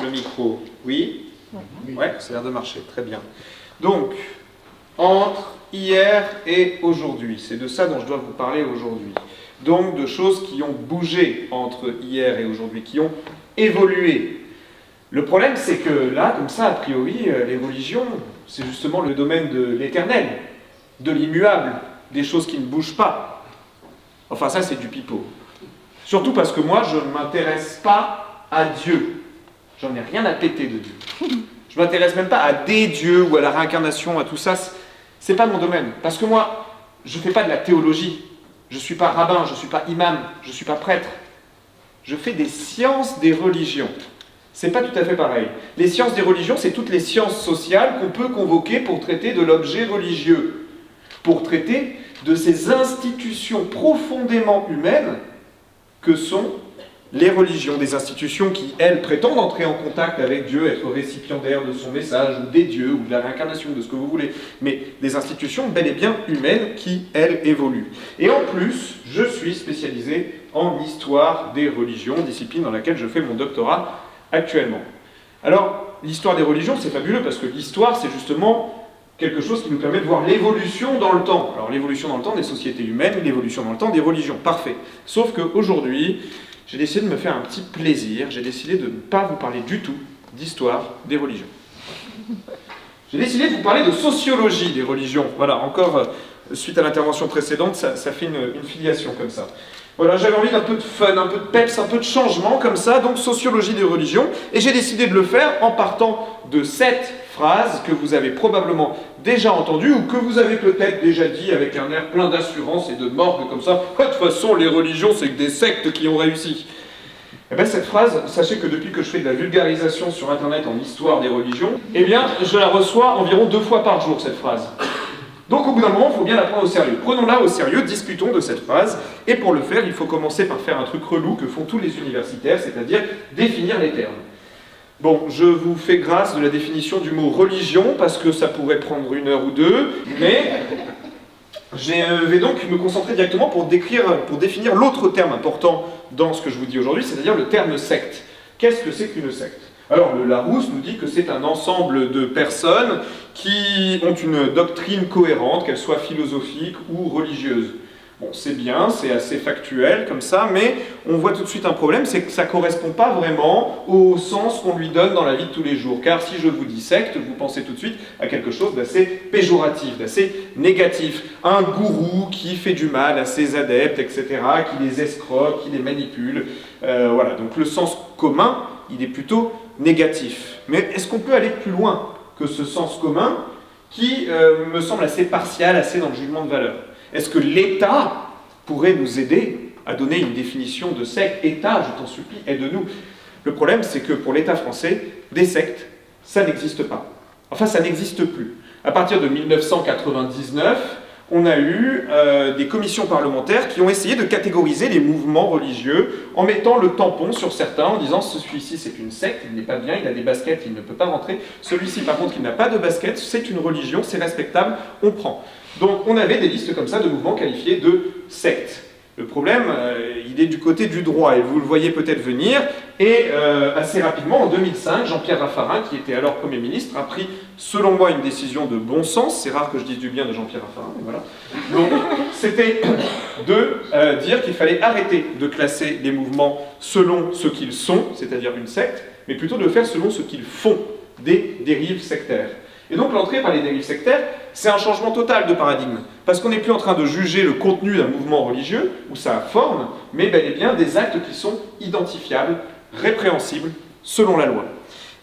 le micro. Oui? Ouais, ça a l'air de marcher, très bien. Donc, entre hier et aujourd'hui, c'est de ça dont je dois vous parler aujourd'hui. Donc, de choses qui ont bougé entre hier et aujourd'hui, qui ont évolué. Le problème, c'est que là, comme ça, a priori, les religions, c'est justement le domaine de l'éternel, de l'immuable, des choses qui ne bougent pas. Enfin, ça, c'est du pipeau. Surtout parce que moi, je ne m'intéresse pas à Dieu. J'en ai rien à péter de Dieu. Je ne m'intéresse même pas à des dieux ou à la réincarnation, à tout ça. C'est pas mon domaine. Parce que moi, je ne fais pas de la théologie. Je ne suis pas rabbin, je ne suis pas imam, je ne suis pas prêtre. Je fais des sciences des religions. C'est pas tout à fait pareil. Les sciences des religions, c'est toutes les sciences sociales qu'on peut convoquer pour traiter de l'objet religieux, pour traiter de ces institutions profondément humaines que sont les religions, des institutions qui, elles, prétendent entrer en contact avec Dieu, être récipiendaires de son message, ou des dieux, ou de la réincarnation, de ce que vous voulez, mais des institutions bel et bien humaines qui, elles, évoluent. Et en plus, je suis spécialisé en histoire des religions, discipline dans laquelle je fais mon doctorat actuellement. Alors, l'histoire des religions, c'est fabuleux, parce que l'histoire, c'est justement quelque chose qui nous permet de voir l'évolution dans le temps. Alors, l'évolution dans le temps des sociétés humaines, l'évolution dans le temps des religions, parfait. Sauf qu'aujourd'hui, j'ai décidé de me faire un petit plaisir, j'ai décidé de ne pas vous parler du tout d'histoire des religions. J'ai décidé de vous parler de sociologie des religions. Voilà, encore, suite à l'intervention précédente, ça fait une filiation comme ça. Voilà, j'avais envie d'un peu de fun, un peu de peps, un peu de changement comme ça, donc sociologie des religions, et j'ai décidé de le faire en partant de 7 phrases que vous avez probablement déjà entendues, ou que vous avez peut-être déjà dit avec un air plein d'assurance et de morgue comme ça. De toute façon, les religions, c'est que des sectes qui ont réussi. Eh bien, cette phrase, sachez que depuis que je fais de la vulgarisation sur Internet en histoire des religions, eh bien, je la reçois environ 2 fois par jour, cette phrase. Donc au bout d'un moment, il faut bien la prendre au sérieux. Prenons-la au sérieux, discutons de cette phrase, et pour le faire, il faut commencer par faire un truc relou que font tous les universitaires, c'est-à-dire définir les termes. Bon, je vous fais grâce de la définition du mot religion, parce que ça pourrait prendre 1 heure ou 2, mais je vais donc me concentrer directement pour définir l'autre terme important dans ce que je vous dis aujourd'hui, c'est-à-dire le terme secte. Qu'est-ce que c'est qu'une secte ? Alors, le Larousse nous dit que c'est un ensemble de personnes qui ont une doctrine cohérente, qu'elle soit philosophique ou religieuse. Bon, c'est bien, c'est assez factuel comme ça, mais on voit tout de suite un problème, c'est que ça ne correspond pas vraiment au sens qu'on lui donne dans la vie de tous les jours. Car si je vous dis secte, vous pensez tout de suite à quelque chose d'assez péjoratif, d'assez négatif. Un gourou qui fait du mal à ses adeptes, etc., qui les escroque, qui les manipule. Voilà, donc le sens commun, il est plutôt négatif. Mais est-ce qu'on peut aller plus loin que ce sens commun qui me semble assez partial, assez dans le jugement de valeur ? Est-ce que l'État pourrait nous aider à donner une définition de secte ? État, je t'en supplie, aide-nous. Le problème, c'est que pour l'État français, des sectes, ça n'existe pas. Enfin, ça n'existe plus. À partir de 1999, on a eu des commissions parlementaires qui ont essayé de catégoriser les mouvements religieux en mettant le tampon sur certains, en disant celui-ci c'est une secte, il n'est pas bien, il a des baskets, il ne peut pas rentrer. Celui-ci par contre, il n'a pas de baskets, c'est une religion, c'est respectable, on prend. Donc on avait des listes comme ça de mouvements qualifiés de sectes. Le problème, il est du côté du droit, et vous le voyez peut-être venir, et assez rapidement, en 2005, Jean-Pierre Raffarin, qui était alors Premier ministre, a pris, selon moi, une décision de bon sens. C'est rare que je dise du bien de Jean-Pierre Raffarin, mais voilà. Donc, c'était de dire qu'il fallait arrêter de classer les mouvements selon ce qu'ils sont, c'est-à-dire une secte, mais plutôt de le faire selon ce qu'ils font, des dérives sectaires. Et donc l'entrée par les dérives sectaires, c'est un changement total de paradigme. Parce qu'on n'est plus en train de juger le contenu d'un mouvement religieux, ou sa forme, mais bel et bien des actes qui sont identifiables, répréhensibles, selon la loi.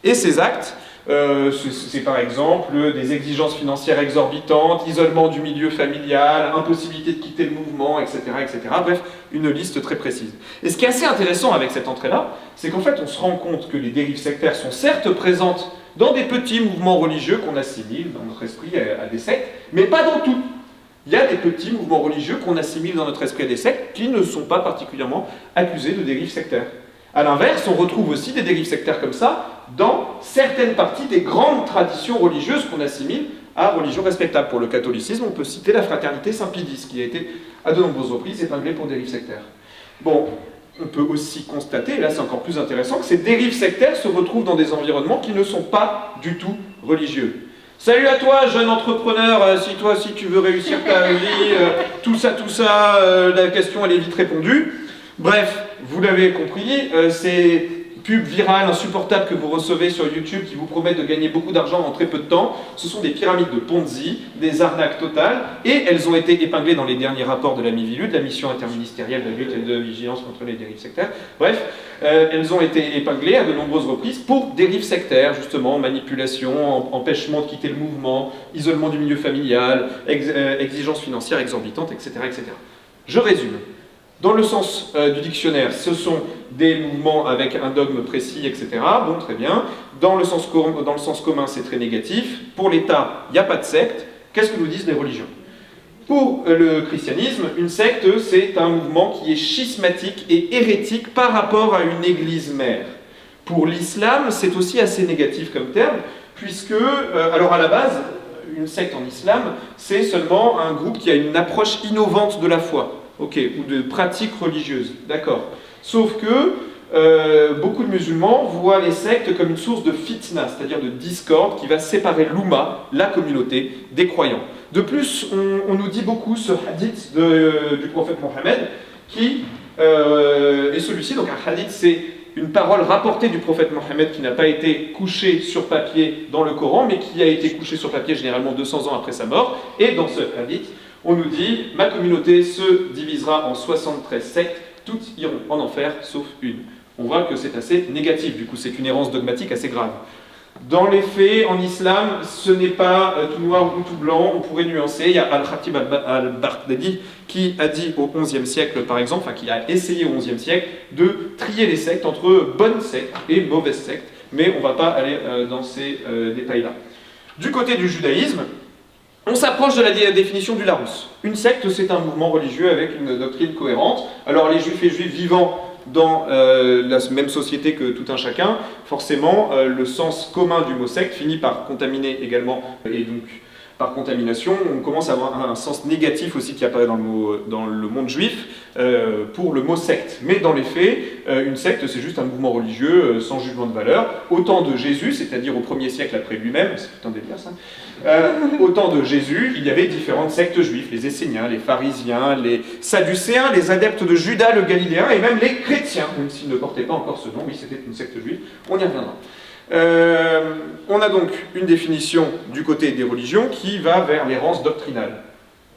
Et ces actes, c'est par exemple des exigences financières exorbitantes, isolement du milieu familial, impossibilité de quitter le mouvement, etc., etc. Bref, une liste très précise. Et ce qui est assez intéressant avec cette entrée-là, c'est qu'en fait on se rend compte que les dérives sectaires sont certes présentes dans des petits mouvements religieux qu'on assimile dans notre esprit à des sectes, mais pas dans tout. Il y a des petits mouvements religieux qu'on assimile dans notre esprit à des sectes qui ne sont pas particulièrement accusés de dérives sectaires. A l'inverse, on retrouve aussi des dérives sectaires comme ça dans certaines parties des grandes traditions religieuses qu'on assimile à religion respectable. Pour le catholicisme, on peut citer la fraternité Saint-Pédis, qui a été à de nombreuses reprises épinglée pour dérives sectaires. Bon, on peut aussi constater, et là c'est encore plus intéressant, que ces dérives sectaires se retrouvent dans des environnements qui ne sont pas du tout religieux. Salut à toi, jeune entrepreneur, si toi aussi tu veux réussir ta vie, tout ça, la question elle est vite répondue. Bref, vous l'avez compris, ces pubs virales insupportables que vous recevez sur YouTube qui vous promettent de gagner beaucoup d'argent en très peu de temps, ce sont des pyramides de Ponzi, des arnaques totales, et elles ont été épinglées dans les derniers rapports de la MIVILUD, la mission interministérielle de lutte et de vigilance contre les dérives sectaires. Bref, elles ont été épinglées à de nombreuses reprises pour dérives sectaires, justement, manipulation, empêchement de quitter le mouvement, isolement du milieu familial, exigences financières exorbitantes, etc., etc. Je résume. Dans le sens du dictionnaire, ce sont des mouvements avec un dogme précis, etc. Bon, très bien. Dans le sens commun, c'est très négatif. Pour l'État, il n'y a pas de secte. Qu'est-ce que nous disent les religions? Pour le christianisme, une secte, c'est un mouvement qui est schismatique et hérétique par rapport à une église mère. Pour l'islam, c'est aussi assez négatif comme terme, puisque, alors à la base, une secte en islam, c'est seulement un groupe qui a une approche innovante de la foi. Ok, ou de pratiques religieuses, d'accord. Sauf que beaucoup de musulmans voient les sectes comme une source de fitna, c'est-à-dire de discorde qui va séparer l'oumma, la communauté, des croyants. De plus, on nous dit beaucoup ce hadith du prophète Mohammed, qui est celui-ci, donc un hadith c'est une parole rapportée du prophète Mohammed qui n'a pas été couchée sur papier dans le Coran, mais qui a été couchée sur papier généralement 200 ans après sa mort, et dans ce hadith, on nous dit « Ma communauté se divisera en 73 sectes, toutes iront en enfer, sauf une. » On voit que c'est assez négatif, du coup c'est une errance dogmatique assez grave. Dans les faits, en islam, ce n'est pas tout noir ou tout blanc, on pourrait nuancer. Il y a Al-Khatib al-Baghdadi qui a dit au XIe siècle, par exemple, enfin qui a essayé au XIe siècle, de trier les sectes entre bonnes sectes et mauvaises sectes, mais on ne va pas aller dans ces détails-là. Du côté du judaïsme, on s'approche de la définition du Larousse. Une secte, c'est un mouvement religieux avec une doctrine cohérente. Alors les juifs et juifs vivant dans la même société que tout un chacun, forcément, le sens commun du mot secte finit par contaminer également, et donc par contamination, on commence à avoir un sens négatif aussi qui apparaît dans le monde juif pour le mot secte. Mais dans les faits, une secte c'est juste un mouvement religieux sans jugement de valeur. Au temps de Jésus, c'est-à-dire au 1er siècle après lui-même, c'est putain délire ça, au temps de Jésus, il y avait différentes sectes juives, les Esséniens, les pharisiens, les sadducéens, les adeptes de Judas le Galiléen et même les chrétiens, même s'ils ne portaient pas encore ce nom, oui c'était une secte juive, on y reviendra. On a donc une définition du côté des religions qui va vers l'errance doctrinale.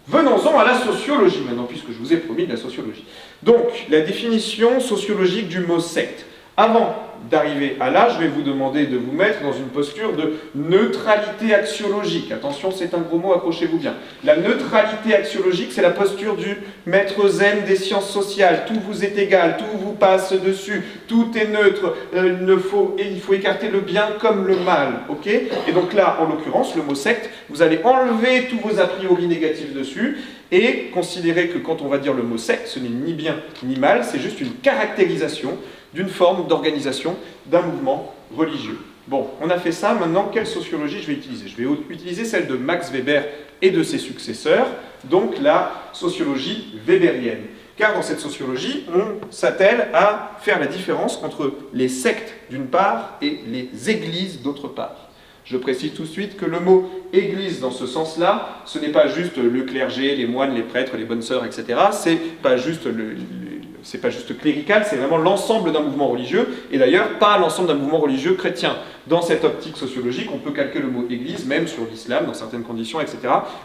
Venons-en à la sociologie maintenant, puisque je vous ai promis de la sociologie. Donc, la définition sociologique du mot secte. Avant d'arriver à là, je vais vous demander de vous mettre dans une posture de neutralité axiologique. Attention, c'est un gros mot, accrochez-vous bien. La neutralité axiologique, c'est la posture du maître zen des sciences sociales. Tout vous est égal, tout vous passe dessus, tout est neutre. Il faut écarter le bien comme le mal. Ok ? Et donc là, en l'occurrence, le mot secte, vous allez enlever tous vos a priori négatifs dessus et considérer que quand on va dire le mot secte, ce n'est ni bien ni mal, c'est juste une caractérisation d'une forme d'organisation d'un mouvement religieux. Bon, on a fait ça, maintenant quelle sociologie je vais utiliser? Je vais utiliser celle de Max Weber et de ses successeurs, donc la sociologie weberienne. Car dans cette sociologie, on s'attelle à faire la différence entre les sectes d'une part et les églises d'autre part. Je précise tout de suite que le mot « église » dans ce sens-là, ce n'est pas juste le clergé, les moines, les prêtres, les bonnes sœurs, etc. C'est pas juste clérical, c'est vraiment l'ensemble d'un mouvement religieux, et d'ailleurs pas l'ensemble d'un mouvement religieux chrétien. Dans cette optique sociologique, on peut calquer le mot « église » même sur l'islam, dans certaines conditions, etc.,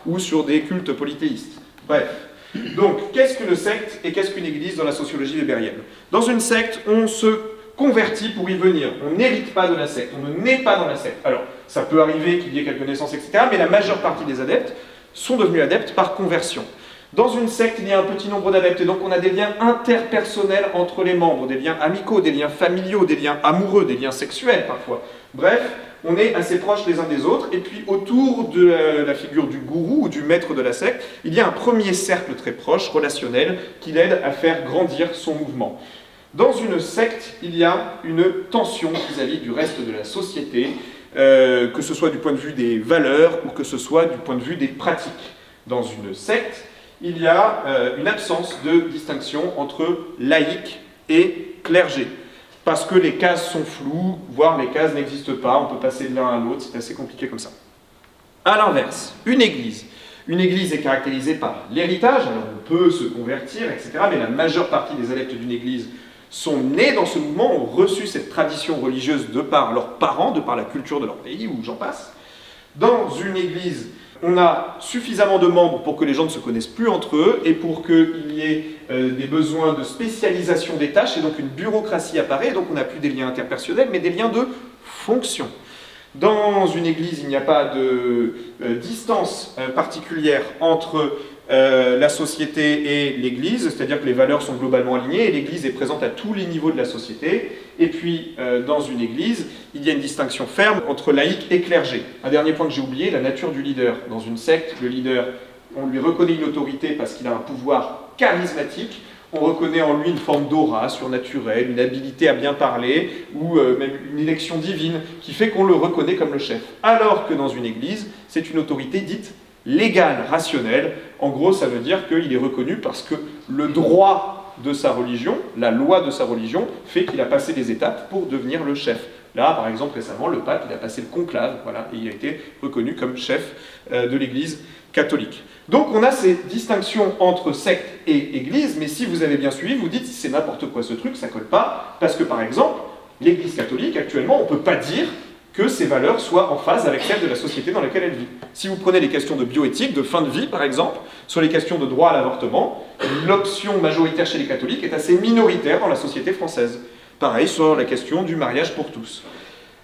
ou sur des cultes polythéistes. Bref. Donc, qu'est-ce qu'une secte et qu'est-ce qu'une église dans la sociologie weberienne? Dans une secte, on se converti pour y venir. On n'hérite pas de la secte, on ne naît pas dans la secte. Alors, ça peut arriver qu'il y ait quelques naissances, etc., mais la majeure partie des adeptes sont devenus adeptes par conversion. Dans une secte, il y a un petit nombre d'adeptes, et donc on a des liens interpersonnels entre les membres, des liens amicaux, des liens familiaux, des liens amoureux, des liens sexuels parfois. Bref, on est assez proches les uns des autres, et puis autour de la figure du gourou ou du maître de la secte, il y a un premier cercle très proche, relationnel, qui l'aide à faire grandir son mouvement. Dans une secte, il y a une tension vis-à-vis du reste de la société, que ce soit du point de vue des valeurs ou que ce soit du point de vue des pratiques. Dans une secte, il y a une absence de distinction entre laïcs et clergé. Parce que les cases sont floues, voire les cases n'existent pas, on peut passer de l'un à l'autre, c'est assez compliqué comme ça. A l'inverse, une église. Une église est caractérisée par l'héritage, alors on peut se convertir, etc., mais la majeure partie des adeptes d'une église sont nés dans ce mouvement, ont reçu cette tradition religieuse de par leurs parents, de par la culture de leur pays, ou j'en passe. Dans une église, on a suffisamment de membres pour que les gens ne se connaissent plus entre eux et pour qu'il y ait des besoins de spécialisation des tâches, et donc une bureaucratie apparaît, donc on n'a plus des liens interpersonnels, mais des liens de fonction. Dans une église, il n'y a pas de distance particulière entre la société et l'église, c'est-à-dire que les valeurs sont globalement alignées et l'église est présente à tous les niveaux de la société. Et puis, dans une église, il y a une distinction ferme entre laïc et clergé. Un dernier point que j'ai oublié, la nature du leader. Dans une secte, le leader, on lui reconnaît une autorité parce qu'il a un pouvoir charismatique. On reconnaît en lui une forme d'aura surnaturelle, une habilité à bien parler, ou même une élection divine, qui fait qu'on le reconnaît comme le chef. Alors que dans une église, c'est une autorité dite légale, rationnelle. En gros, ça veut dire qu'il est reconnu parce que le droit de sa religion, la loi de sa religion, fait qu'il a passé des étapes pour devenir le chef. Là, par exemple, récemment, le pape, il a passé le conclave, voilà, et il a été reconnu comme chef de l'Église catholique. Donc on a ces distinctions entre secte et église, mais si vous avez bien suivi, vous dites c'est n'importe quoi ce truc, ça colle pas, parce que par exemple, l'Église catholique, actuellement, on ne peut pas dire que ses valeurs soient en phase avec celles de la société dans laquelle elle vit. Si vous prenez les questions de bioéthique, de fin de vie par exemple, sur les questions de droit à l'avortement, l'option majoritaire chez les catholiques est assez minoritaire dans la société française. Pareil sur la question du mariage pour tous.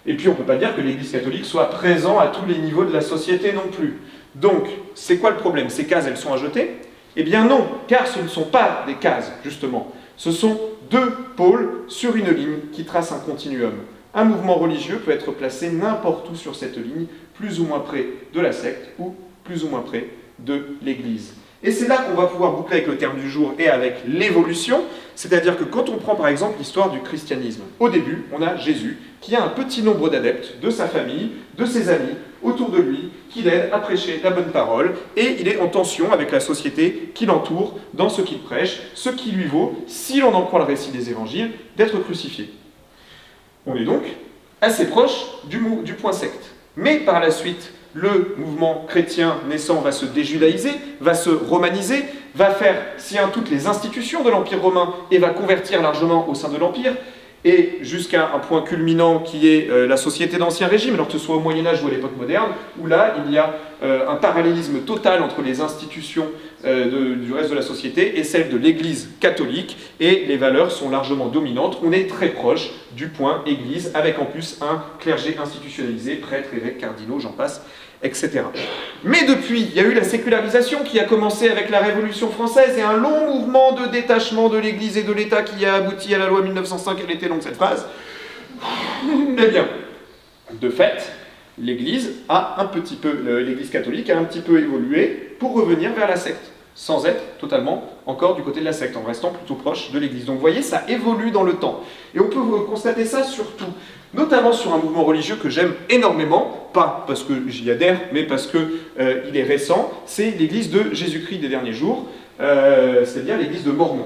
Et puis on ne peut pas dire que l'Église catholique soit présente à tous les niveaux de la société non plus. Donc, c'est quoi le problème? Ces cases, elles sont à jeter? Eh bien non, car ce ne sont pas des cases, justement. Ce sont deux pôles sur une ligne qui tracent un continuum. Un mouvement religieux peut être placé n'importe où sur cette ligne, plus ou moins près de la secte ou plus ou moins près de l'Église. Et c'est là qu'on va pouvoir boucler avec le terme du jour et avec l'évolution, c'est-à-dire que quand on prend par exemple l'histoire du christianisme, au début, on a Jésus qui a un petit nombre d'adeptes de sa famille, de ses amis, autour de lui, qui l'aident à prêcher la bonne parole, et il est en tension avec la société qui l'entoure dans ce qu'il prêche, ce qui lui vaut, si l'on en croit le récit des évangiles, d'être crucifié. On est donc assez proche du point secte. Mais par la suite, le mouvement chrétien naissant va se déjudaïser, va se romaniser, va faire sien toutes les institutions de l'Empire romain et va convertir largement au sein de l'Empire, et jusqu'à un point culminant qui est la société d'Ancien Régime, alors que ce soit au Moyen-Âge ou à l'époque moderne, où là, il y a un parallélisme total entre les institutions du reste de la société et celles de l'Église catholique, et les valeurs sont largement dominantes. On est très proche du point Église, avec en plus un clergé institutionnalisé, prêtres, évêques, cardinaux, j'en passe, etc. Mais depuis, il y a eu la sécularisation qui a commencé avec la Révolution française et un long mouvement de détachement de l'Église et de l'État qui a abouti à la loi 1905. Elle était longue cette phrase. Eh bien, de fait, l'Église catholique a un petit peu évolué pour revenir vers la secte, sans être totalement encore du côté de la secte, en restant plutôt proche de l'Église. Donc vous voyez, ça évolue dans le temps. Et on peut constater ça surtout, notamment sur un mouvement religieux que j'aime énormément, pas parce que j'y adhère, mais parce qu'il est récent, c'est l'Église de Jésus-Christ des derniers jours, c'est-à-dire l'Église de Mormon.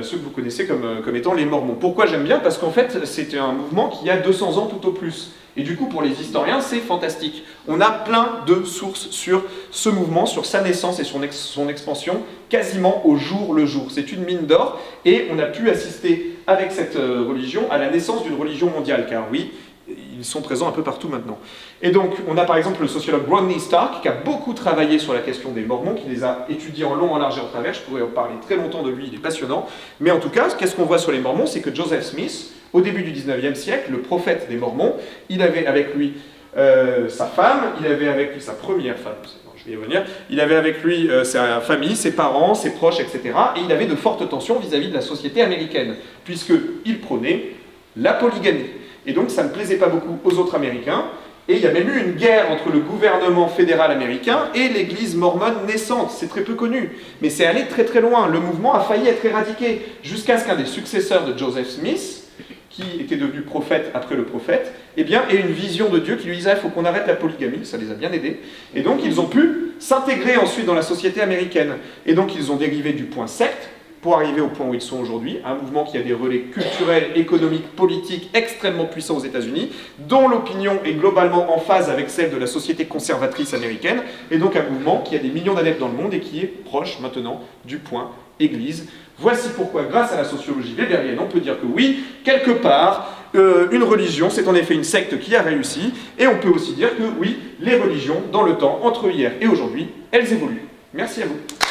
Ceux que vous connaissez comme étant les Mormons. Pourquoi j'aime bien? Parce qu'en fait, c'est un mouvement qui a 200 ans tout au plus. Et du coup, pour les historiens, c'est fantastique. On a plein de sources sur ce mouvement, sur sa naissance et son expansion, quasiment au jour le jour. C'est une mine d'or, et on a pu assister avec cette religion à la naissance d'une religion mondiale, car oui, ils sont présents un peu partout maintenant. Et donc, on a par exemple le sociologue Rodney Stark, qui a beaucoup travaillé sur la question des Mormons, qui les a étudiés en long, en large et en travers. Je pourrais en parler très longtemps de lui, il est passionnant. Mais en tout cas, qu'est-ce qu'on voit sur les Mormons? C'est que Joseph Smith, au début du 19e siècle, le prophète des Mormons, il avait avec lui sa femme, il avait avec lui sa première femme, je vais y revenir, il avait avec lui sa famille, ses parents, ses proches, etc. Et il avait de fortes tensions vis-à-vis de la société américaine, puisqu'il prônait la polygamie. Et donc ça ne plaisait pas beaucoup aux autres Américains, et il y a même eu une guerre entre le gouvernement fédéral américain et l'église mormone naissante. C'est très peu connu, mais c'est allé très très loin. Le mouvement a failli être éradiqué, jusqu'à ce qu'un des successeurs de Joseph Smith, qui était devenu prophète après le prophète, eh bien, ait une vision de Dieu qui lui disait il faut qu'on arrête la polygamie, ça les a bien aidés. Et donc ils ont pu s'intégrer ensuite dans la société américaine. Et donc ils ont dérivé du point secte pour arriver au point où ils sont aujourd'hui, un mouvement qui a des relais culturels, économiques, politiques extrêmement puissants aux États-Unis, dont l'opinion est globalement en phase avec celle de la société conservatrice américaine, et donc un mouvement qui a des millions d'adeptes dans le monde et qui est proche maintenant du point Église. Voici pourquoi, grâce à la sociologie weberienne, on peut dire que oui, quelque part, une religion, c'est en effet une secte qui a réussi, et on peut aussi dire que oui, les religions, dans le temps, entre hier et aujourd'hui, elles évoluent. Merci à vous.